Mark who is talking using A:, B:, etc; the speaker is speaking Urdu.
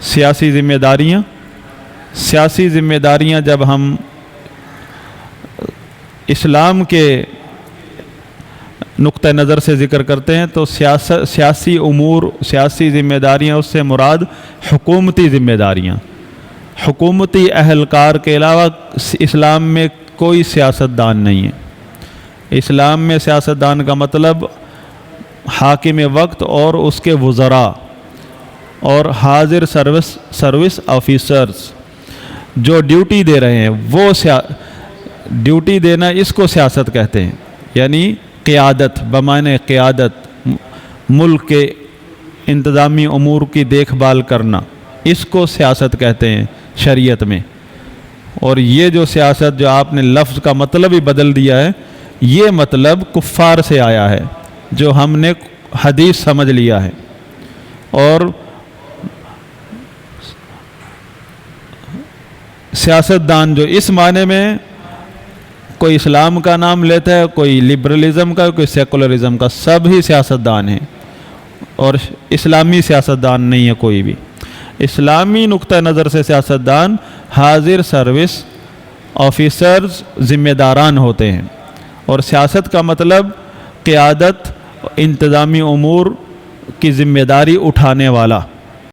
A: سیاسی ذمہ داریاں جب ہم اسلام کے نقطہ نظر سے ذکر کرتے ہیں تو سیاسی امور، سیاسی ذمہ داریاں، اس سے مراد حکومتی ذمہ داریاں. حکومتی اہلکار کے علاوہ اسلام میں کوئی سیاستدان نہیں ہے. اسلام میں سیاستدان کا مطلب حاکم وقت اور اس کے وزراء اور حاضر سروس آفیسرز جو ڈیوٹی دے رہے ہیں، وہ ڈیوٹی دینا اس کو سیاست کہتے ہیں. یعنی قیادت، بمعنی قیادت، ملک کے انتظامی امور کی دیکھ بھال کرنا، اس کو سیاست کہتے ہیں شریعت میں. اور یہ جو سیاست، جو آپ نے لفظ کا مطلب ہی بدل دیا ہے، یہ مطلب کفار سے آیا ہے جو ہم نے حدیث سمجھ لیا ہے. اور سیاستدان جو اس معنی میں کوئی اسلام کا نام لیتا ہے، کوئی لبرلزم کا، کوئی سیکولرزم کا، سب ہی سیاستدان ہیں. اور اسلامی سیاستدان نہیں ہے کوئی بھی. اسلامی نقطہ نظر سے سیاستدان حاضر سروس آفیسرز، ذمہ داران ہوتے ہیں. اور سیاست کا مطلب قیادت، انتظامی امور کی ذمہ داری اٹھانے والا.